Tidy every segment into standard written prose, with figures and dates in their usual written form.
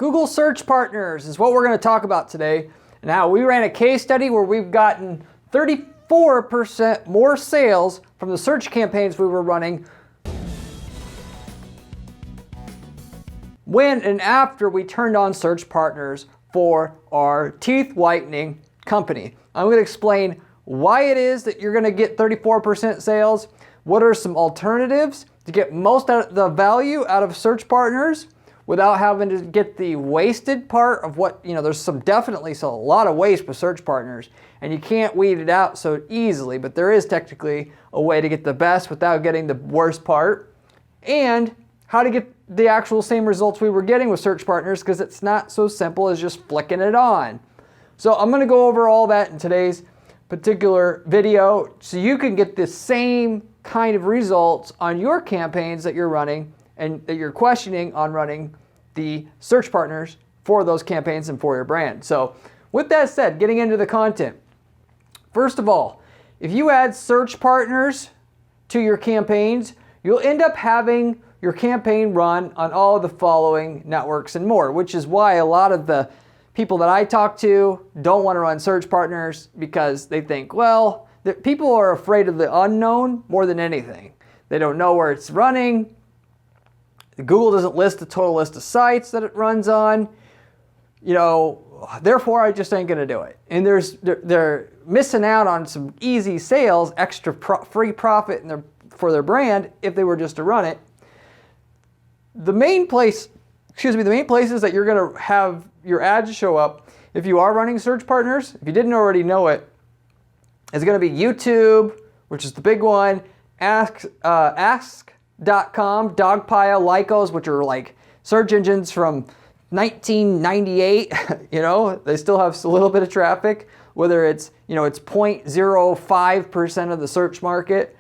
Google Search Partners is what we're going to talk about today. Now, we ran a case study where we've gotten 34% more sales from the search campaigns we were running when and after we turned on Search Partners for our teeth whitening company. I'm going to explain why it is that you're going to get 34% sales, what are some alternatives to get most of the value out of Search Partners without having to get the wasted part of what, there's definitely a lot of waste with Search Partners, and you can't weed it out so easily, but there is technically a way to get the best without getting the worst part, and how to get the actual same results we were getting with Search Partners, because it's not so simple as just flicking it on. So I'm going to go over all that in today's particular video so you can get the same kind of results on your campaigns that you're running and that you're questioning on running the Search Partners for those campaigns and for your brand. So with that said, getting into the content. First of all, if you add Search Partners to your campaigns, you'll end up having your campaign run on all of the following networks and more, which is why a lot of the people that I talk to don't want to run Search Partners, because they think, well, people are afraid of the unknown more than anything. They don't know where it's running. Google doesn't list the total list of sites that it runs on. Therefore I just ain't going to do it. And they're missing out on some easy sales, extra free profit for their brand if they were just to run it. The main places that you're going to have your ads show up if you are running Search Partners, if you didn't already know it, is going to be YouTube, which is the big one, Ask.com, Dogpile, Lycos, which are like search engines from 1998. They still have a little bit of traffic, whether it's 0.05% of the search market.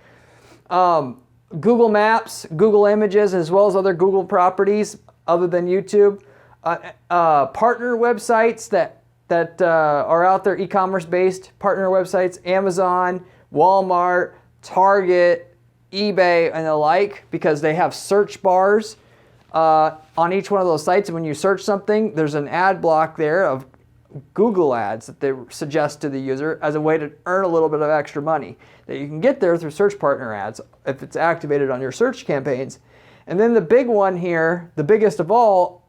Google Maps, Google Images, as well as other Google properties other than YouTube. Partner websites that are out there, e-commerce based partner websites, Amazon, Walmart, Target, eBay, and the like, because they have search bars on each one of those sites. And when you search something, there's an ad block there of Google ads that they suggest to the user as a way to earn a little bit of extra money that you can get there through Search Partner ads if it's activated on your search campaigns. And then the big one here, the biggest of all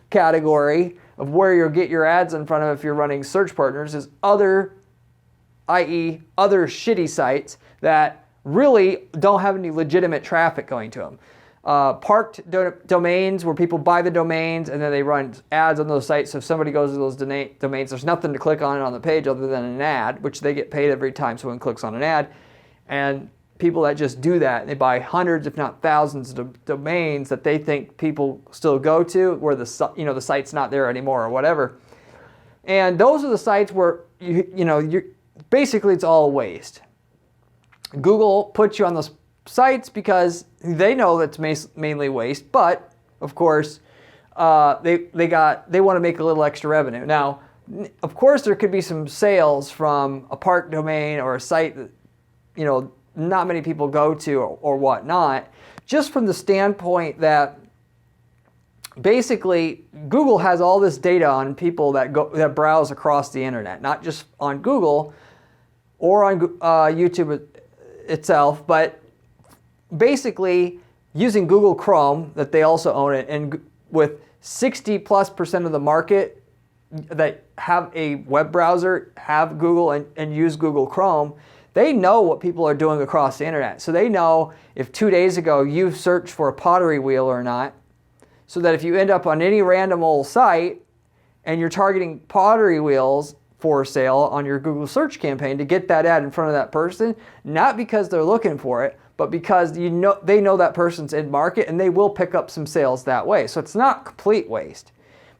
category of where you'll get your ads in front of if you're running Search Partners, is other, i.e. other shitty sites that really don't have any legitimate traffic going to them. Parked domains where people buy the domains and then they run ads on those sites. So if somebody goes to those domains, there's nothing to click on the page other than an ad, which they get paid every time someone clicks on an ad. And people that just do that, they buy hundreds, if not thousands, of domains that they think people still go to, where the site's not there anymore or whatever. And those are the sites where you're basically it's all waste. Google puts you on those sites because they know that's mainly waste, but of course they want to make a little extra revenue. Now, of course, there could be some sales from a park domain or a site that not many people go to or whatnot, just from the standpoint that basically Google has all this data on people that browse across the internet, not just on Google or on YouTube itself, but basically using Google Chrome, that they also own it, and with 60+% of the market that have a web browser, have Google and use Google Chrome, they know what people are doing across the internet. So they know if 2 days ago you searched for a pottery wheel or not, so that if you end up on any random old site and you're targeting pottery wheels for sale on your Google search campaign, to get that ad in front of that person, not because they're looking for it, but because they know that person's in market and they will pick up some sales that way. So it's not complete waste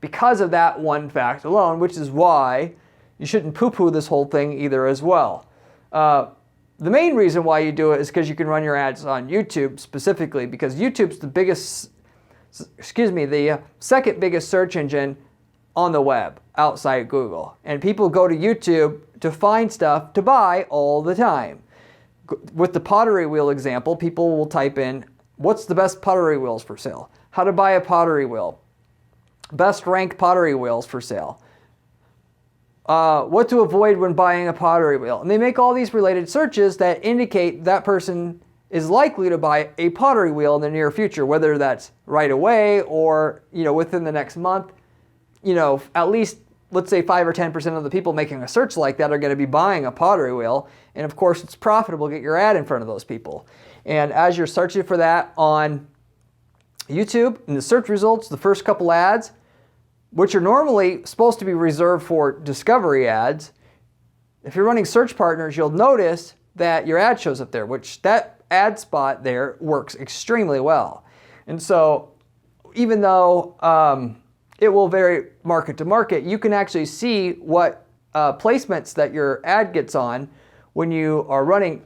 because of that one fact alone, which is why you shouldn't poo-poo this whole thing either as well. The main reason why you do it is because you can run your ads on YouTube specifically, because YouTube's the second biggest search engine on the web outside Google. And people go to YouTube to find stuff to buy all the time. With the pottery wheel example, people will type in, what's the best pottery wheels for sale? How to buy a pottery wheel. Best ranked pottery wheels for sale. What to avoid when buying a pottery wheel. And they make all these related searches that indicate that person is likely to buy a pottery wheel in the near future, whether that's right away or, within the next month. At least, let's say 5 or 10% of the people making a search like that are going to be buying a pottery wheel. And of course, it's profitable to get your ad in front of those people. And as you're searching for that on YouTube, in the search results, the first couple ads, which are normally supposed to be reserved for discovery ads, if you're running search partners, you'll notice that your ad shows up there, which that ad spot there works extremely well. And so even though it will vary market to market, you can actually see what placements that your ad gets on when you are running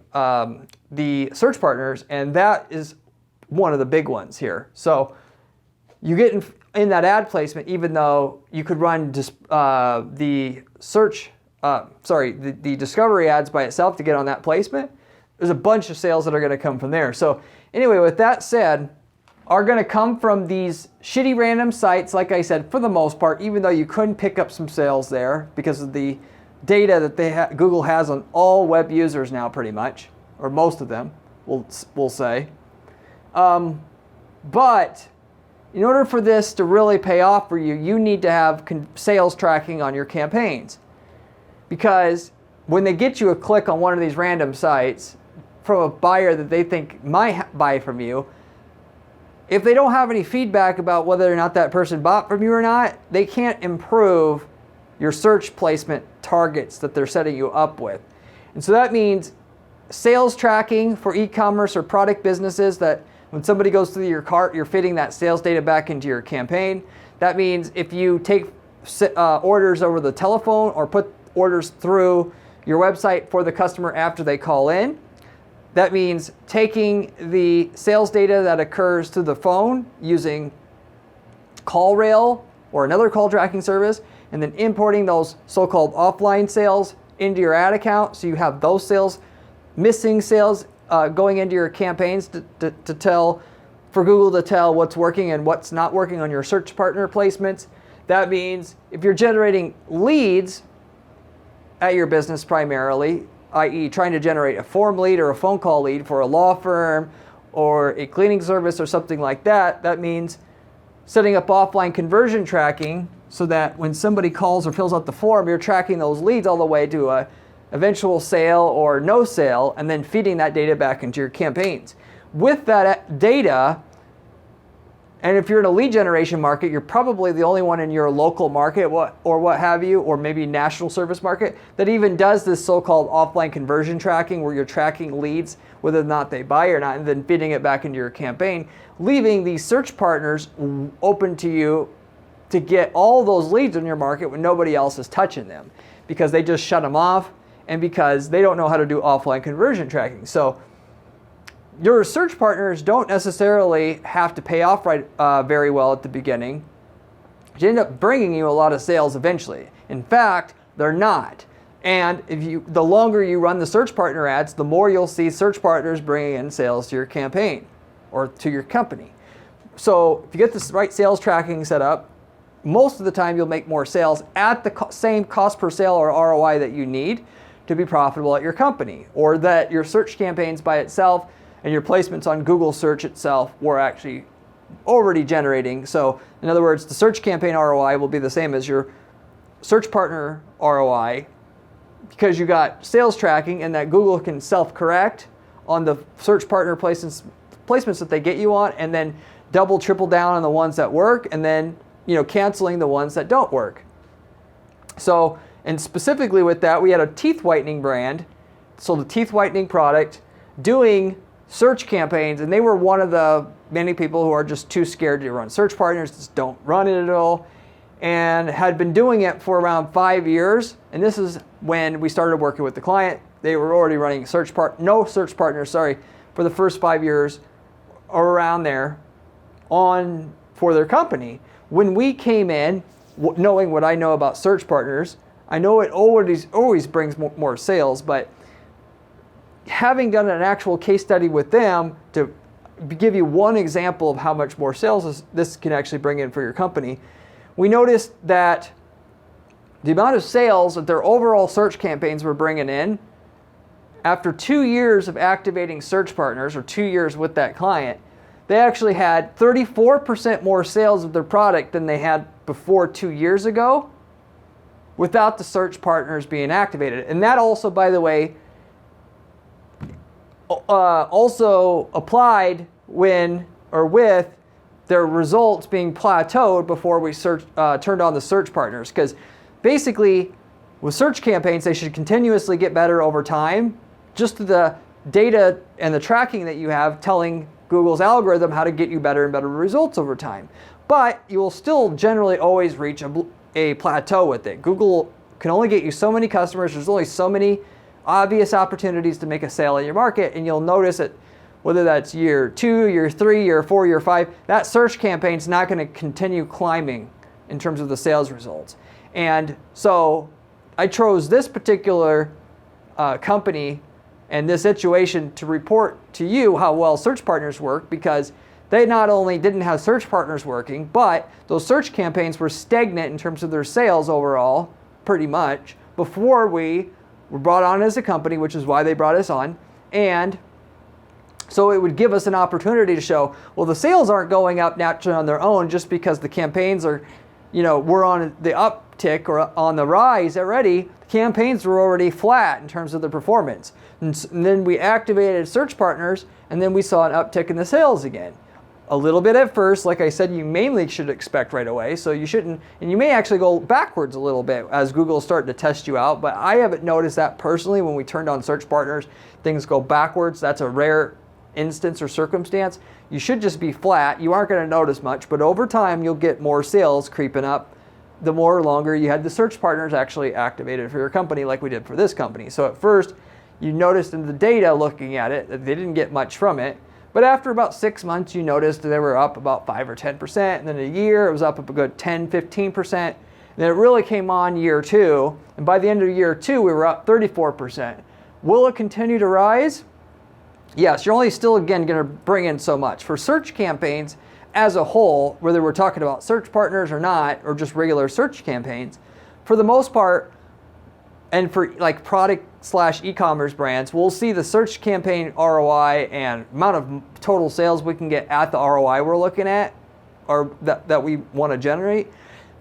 the search partners, and that is one of the big ones here. So you get in that ad placement, even though you could run the discovery ads by itself to get on that placement, there's a bunch of sales that are going to come from there. So anyway, with that said, are going to come from these shitty random sites, like I said, for the most part, even though you couldn't pick up some sales there because of the data that Google has on all web users now, pretty much, or most of them, we'll say. But in order for this to really pay off for you, you need to have sales tracking on your campaigns. Because when they get you a click on one of these random sites from a buyer that they think might buy from you, if they don't have any feedback about whether or not that person bought from you or not, they can't improve your search placement targets that they're setting you up with. And so that means sales tracking for e-commerce or product businesses, that when somebody goes through your cart, you're fitting that sales data back into your campaign. That means if you take orders over the telephone or put orders through your website for the customer after they call in, that means taking the sales data that occurs through the phone using CallRail or another call tracking service, and then importing those so-called offline sales into your ad account, so you have those sales, missing sales, going into your campaigns to tell, for Google to tell what's working and what's not working on your search partner placements. That means if you're generating leads at your business primarily, i.e. trying to generate a form lead or a phone call lead for a law firm or a cleaning service or something like that, that means setting up offline conversion tracking so that when somebody calls or fills out the form, you're tracking those leads all the way to a eventual sale or no sale, and then feeding that data back into your campaigns. With that data, and if you're in a lead generation market, you're probably the only one in your local market or what have you, or maybe national service market, that even does this so-called offline conversion tracking, where you're tracking leads, whether or not they buy or not, and then feeding it back into your campaign, leaving these search partners open to you to get all those leads in your market when nobody else is touching them, because they just shut them off and because they don't know how to do offline conversion tracking. So your search partners don't necessarily have to pay off very well at the beginning. They end up bringing you a lot of sales eventually. In fact, they're not. And the longer you run the search partner ads, the more you'll see search partners bringing in sales to your campaign or to your company. So if you get the right sales tracking set up, most of the time you'll make more sales at the same cost per sale or ROI that you need to be profitable at your company, or that your search campaigns by itself and your placements on Google search itself were actually already generating. So in other words, the search campaign ROI will be the same as your search partner ROI, because you got sales tracking and that Google can self-correct on the search partner placements that they get you on, and then double, triple down on the ones that work, and then canceling the ones that don't work. So, and specifically with that, we had a teeth whitening brand, sold a teeth whitening product, doing search campaigns, and they were one of the many people who are just too scared to run search partners, just don't run it at all, and had been doing it for around 5 years. And this is when we started working with the client. They were already running no search partners, for the first 5 years or around there for their company. When we came in, knowing what I know about search partners, I know it always brings more sales, but having done an actual case study with them to give you one example of how much more sales this can actually bring in for your company, we noticed that the amount of sales that their overall search campaigns were bringing in, after 2 years of activating search partners, or 2 years with that client, they actually had 34% more sales of their product than they had before 2 years ago without the search partners being activated. And that also, by the way, also applied when or with their results being plateaued before we turned on the search partners. Because basically, with search campaigns, they should continuously get better over time, just to the data and the tracking that you have telling Google's algorithm how to get you better and better results over time. But you will still generally always reach a plateau with it. Google can only get you so many customers. There's only so many obvious opportunities to make a sale in your market, and you'll notice that whether that's year 2, year 3, year 4, year 5, that search campaign's not going to continue climbing in terms of the sales results. And so I chose this particular company and this situation to report to you how well search partners work, because they not only didn't have search partners working, but those search campaigns were stagnant in terms of their sales overall, pretty much, before we were brought on as a company, which is why they brought us on. And so it would give us an opportunity to show, well, the sales aren't going up naturally on their own just because the campaigns are, we're on the uptick or on the rise already. The campaigns were already flat in terms of the performance. And then we activated search partners, and then we saw an uptick in the sales again. A little bit at first, like I said, you mainly should expect right away, so you shouldn't, and you may actually go backwards a little bit as Google is starting to test you out, but I haven't noticed that personally. When we turned on search partners, things go backwards. That's a rare instance or circumstance. You should just be flat. You aren't going to notice much, but over time you'll get more sales creeping up the more longer you had the search partners actually activated for your company, like we did for this company. So at first, you noticed in the data looking at it that they didn't get much from it. But after about 6 months, you noticed that they were up about 5 or 10%. And then a year, it was up a good 10, 15%. And then it really came on year 2. And by the end of year 2, we were up 34%. Will it continue to rise? Yes, you're only still, again, going to bring in so much. For search campaigns as a whole, whether we're talking about search partners or not, or just regular search campaigns, for the most part, and for like product/e-commerce brands, we'll see the search campaign ROI and amount of total sales we can get at the ROI we're looking at, or that we want to generate,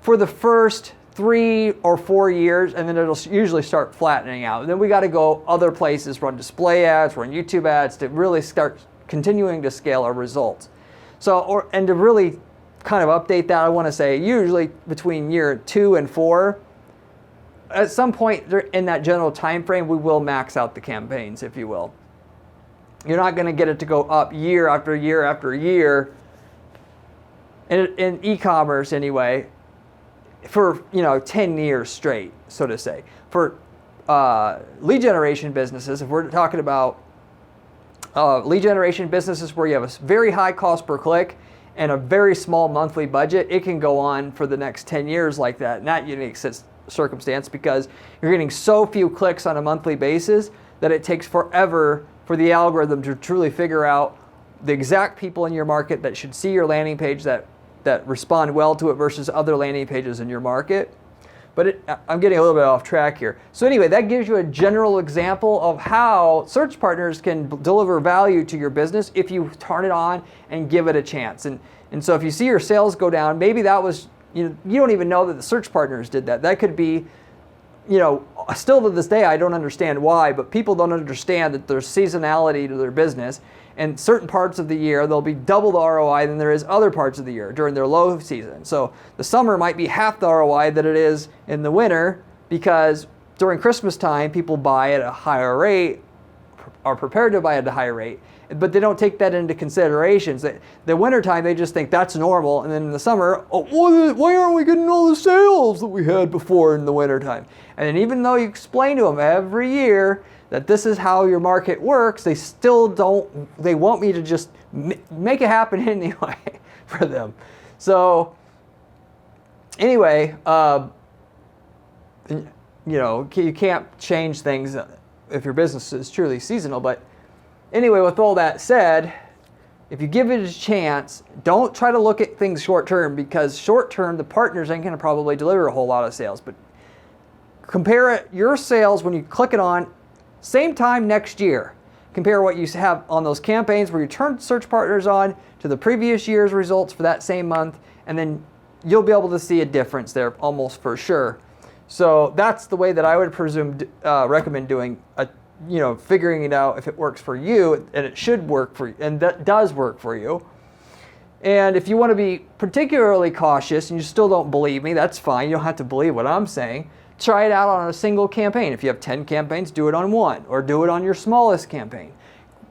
for the first 3 or 4 years, and then it'll usually start flattening out. And then we got to go other places, run display ads, run YouTube ads to really start continuing to scale our results. So, and to really kind of update that, I want to say usually between year 2 and 4, at some point in that general time frame, we will max out the campaigns, if you will. You're not going to get it to go up year after year after year in e-commerce anyway, for 10 years straight, so to say. For lead generation businesses, if we're talking about lead generation businesses where you have a very high cost per click and a very small monthly budget, it can go on for the next 10 years like that, in that unique circumstance, because you're getting so few clicks on a monthly basis that it takes forever for the algorithm to truly figure out the exact people in your market that should see your landing page that respond well to it versus other landing pages in your market. But I'm getting a little bit off track here. So anyway, that gives you a general example of how search partners can deliver value to your business if you turn it on and give it a chance. And so if you see your sales go down, maybe that was, you don't even know that the search partners did that. That could be, still to this day, I don't understand why, but people don't understand that there's seasonality to their business. And certain parts of the year, there'll be double the ROI than there is other parts of the year during their low season. So the summer might be half the ROI that it is in the winter, because during Christmas time, people buy at a higher rate, are prepared to buy at a higher rate, but they don't take that into consideration. The winter time, they just think that's normal, and then in the summer, why aren't we getting all the sales that we had before in the winter time? And then even though you explain to them every year that this is how your market works, they still don't, they want me to just make it happen anyway for them. So anyway, you can't change things if your business is truly seasonal. But anyway, with all that said, if you give it a chance, don't try to look at things short term, because short term the partners ain't going to probably deliver a whole lot of sales. But compare your sales when you click it on same time next year. Compare what you have on those campaigns where you turned search partners on to the previous year's results for that same month, and then you'll be able to see a difference there almost for sure. So that's the way that I would recommend doing figuring it out if it works for you, and it should work for you, and that does work for you. And if you want to be particularly cautious and you still don't believe me, that's fine. You don't have to believe what I'm saying. Try it out on a single campaign. If you have 10 campaigns, do it on one, or do it on your smallest campaign.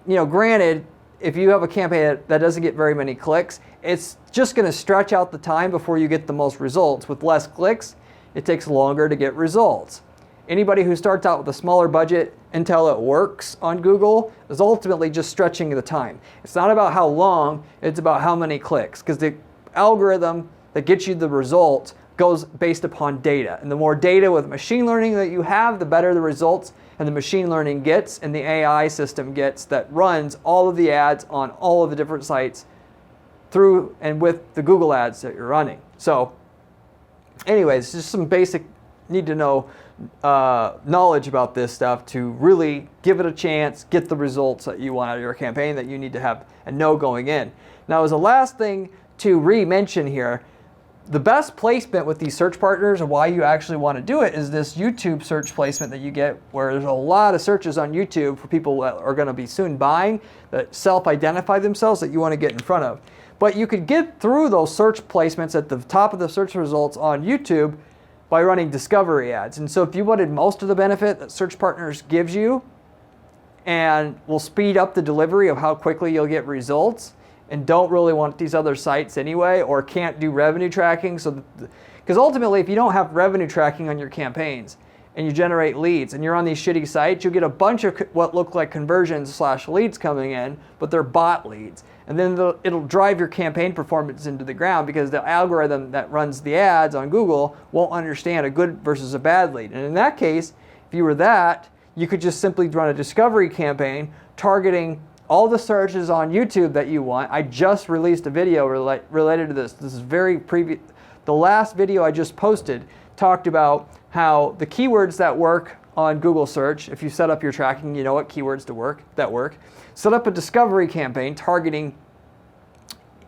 Granted, if you have a campaign that doesn't get very many clicks, it's just going to stretch out the time before you get the most results. With less clicks, it takes longer to get results. Anybody who starts out with a smaller budget until it works on Google is ultimately just stretching the time. It's not about how long, it's about how many clicks, because the algorithm that gets you the results goes based upon data. And the more data with machine learning that you have, the better the results and the machine learning gets and the AI system gets that runs all of the ads on all of the different sites through and with the Google ads that you're running. So anyways, just some basic need to know knowledge about this stuff to really give it a chance, get the results that you want out of your campaign that you need to have and know going in. Now, as a last thing to re-mention here, the best placement with these search partners and why you actually want to do it is this YouTube search placement that you get, where there's a lot of searches on YouTube for people that are going to be soon buying, that self-identify themselves, that you want to get in front of. But you could get through those search placements at the top of the search results on YouTube by running discovery ads. And so if you wanted most of the benefit that search partners gives you and will speed up the delivery of how quickly you'll get results, and don't really want these other sites anyway, or can't do revenue tracking, because ultimately if you don't have revenue tracking on your campaigns and you generate leads and you're on these shitty sites, you'll get a bunch of what look like conversions / leads coming in, but they're bot leads. And then it'll drive your campaign performance into the ground, because the algorithm that runs the ads on Google won't understand a good versus a bad lead. And in that case, if you were that, you could just simply run a discovery campaign targeting all the searches on YouTube that you want. I just released a video related to this. This is very previous. The last video I just posted talked about how the keywords that work on Google search, if you set up your tracking, you know what keywords that work. Set up a discovery campaign targeting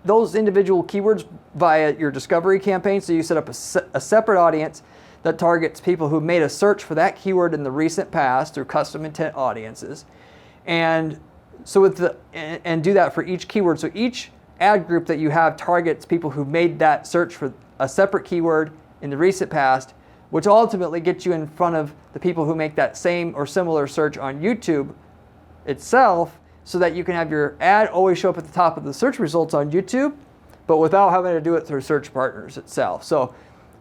those individual keywords via your discovery campaign. So you set up a separate audience that targets people who made a search for that keyword in the recent past through custom intent audiences. And so and do that for each keyword. So each ad group that you have targets people who made that search for a separate keyword in the recent past, which ultimately gets you in front of the people who make that same or similar search on YouTube itself, so that you can have your ad always show up at the top of the search results on YouTube, but without having to do it through search partners itself. So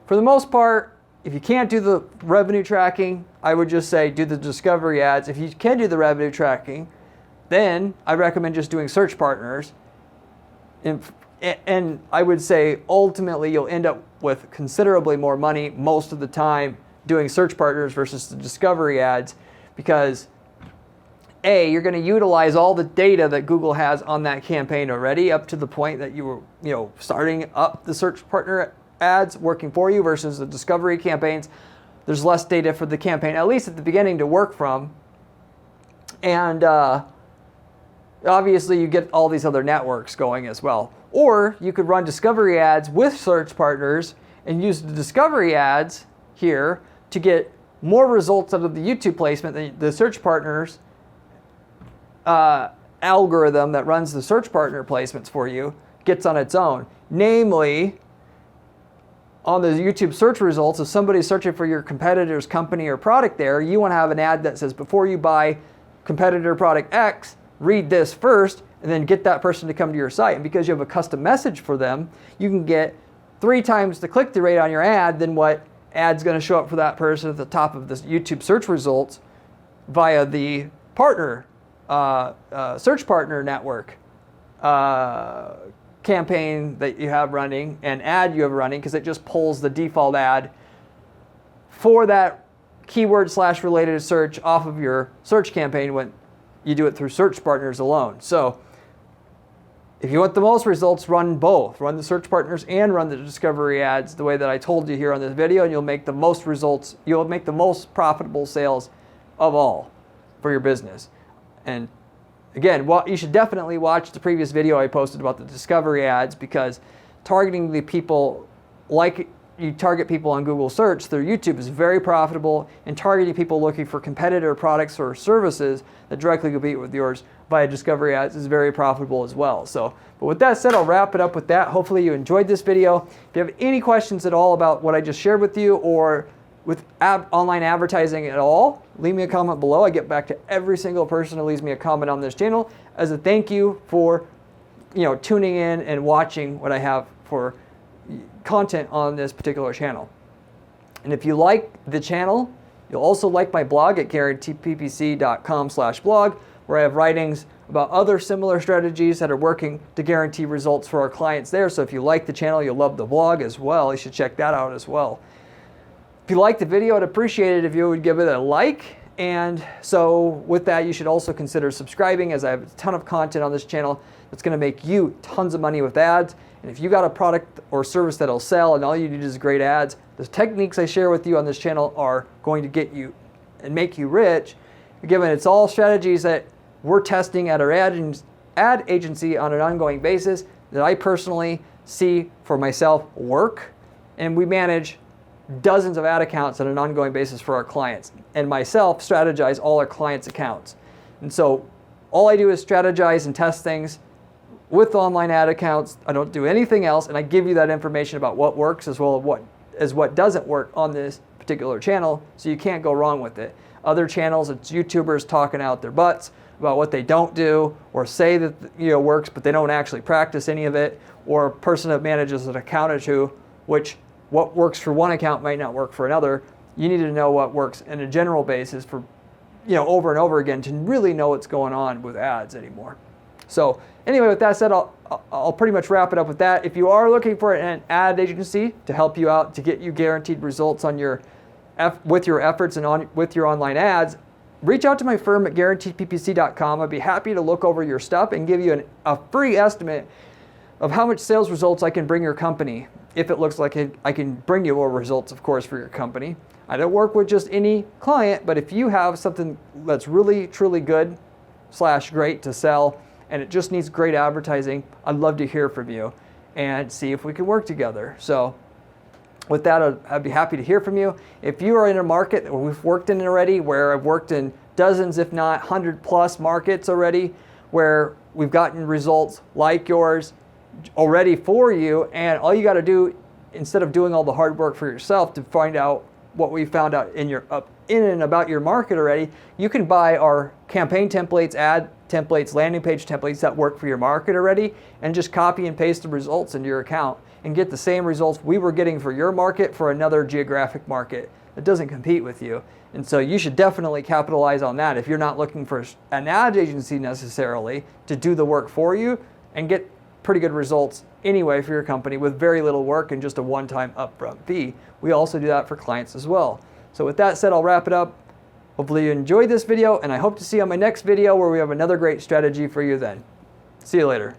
for the most part, if you can't do the revenue tracking, I would just say do the discovery ads. If you can do the revenue tracking, then I recommend just doing search partners. And I would say ultimately you'll end up with considerably more money most of the time doing search partners versus the discovery ads, because A, you're going to utilize all the data that Google has on that campaign already up to the point that you were starting up the search partner ads working for you, versus the discovery campaigns. There's less data for the campaign, at least at the beginning, to work from. And obviously you get all these other networks going as well. Or you could run discovery ads with search partners and use the discovery ads here to get more results out of the YouTube placement than the search partners algorithm that runs the search partner placements for you gets on its own. Namely, on the YouTube search results, if somebody's searching for your competitor's company or product there, you want to have an ad that says, before you buy competitor product X, read this first, and then get that person to come to your site. And because you have a custom message for them, you can get 3 times the click-through rate on your ad than what ad's going to show up for that person at the top of this YouTube search results via the partner, search partner network campaign that you have running and ad you have running, because it just pulls the default ad for that keyword / related search off of your search campaign when you do it through search partners alone. So If you want the most results, run both. Run the search partners and run the discovery ads the way that I told you here on this video, and you'll make the most results. You'll make the most profitable sales of all for your business. And again, you should definitely watch the previous video I posted about the discovery ads, because targeting the people like you target people on Google search through YouTube is very profitable, and targeting people looking for competitor products or services that directly compete with yours via discovery ads is very profitable as well. So, but with that said, I'll wrap it up with that. Hopefully you enjoyed this video. If you have any questions at all about what I just shared with you, or with online advertising at all, leave me a comment below. I get back to every single person who leaves me a comment on this channel as a thank you for tuning in and watching what I have for content on this particular channel. And if you like the channel, you'll also like my blog at guaranteeppc.com/blog, where I have writings about other similar strategies that are working to guarantee results for our clients there. So if you like the channel, you'll love the blog as well. You should check that out as well. If you liked the video, I'd appreciate it if you would give it a like. And so with that, you should also consider subscribing, as I have a ton of content on this channel that's going to make you tons of money with ads. And if you got a product or service that'll sell and all you need is great ads, the techniques I share with you on this channel are going to get you and make you rich. Given it's all strategies that we're testing at our ad agency on an ongoing basis that I personally see for myself work. And we manage dozens of ad accounts on an ongoing basis for our clients, and myself strategize all our clients' accounts. And so all I do is strategize and test things with online ad accounts. I don't do anything else, and I give you that information about what works as well as what doesn't work on this particular channel, so you can't go wrong with it. Other channels, it's YouTubers talking out their butts about what they don't do, or say that works, but they don't actually practice any of it, or a person that manages an account or two, which what works for one account might not work for another. You need to know what works in a general basis for over and over again to really know what's going on with ads anymore. So anyway, with that said, I'll pretty much wrap it up with that. If you are looking for an ad agency to help you out to get you guaranteed results on with your efforts and with your online ads, reach out to my firm at guaranteedppc.com. I'd be happy to look over your stuff and give you a free estimate of how much sales results I can bring your company, if it looks like I can bring you more results, of course, for your company. I don't work with just any client, but if you have something that's really, truly good / great to sell, and it just needs great advertising, I'd love to hear from you and see if we can work together. So with that, I'd be happy to hear from you. If you are in a market that we've worked in already, where I've worked in dozens, if not 100+ markets already, where we've gotten results like yours already for you, and all you got to do, instead of doing all the hard work for yourself to find out what we found out in and about your market already, you can buy our campaign templates, ad templates, landing page templates that work for your market already, and just copy and paste the results into your account and get the same results we were getting for your market for another geographic market that doesn't compete with you. And so you should definitely capitalize on that if you're not looking for an ad agency necessarily to do the work for you, and get pretty good results anyway for your company with very little work and just a one-time upfront fee. We also do that for clients as well. So with that said, I'll wrap it up. Hopefully you enjoyed this video, and I hope to see you on my next video where we have another great strategy for you then. See you later.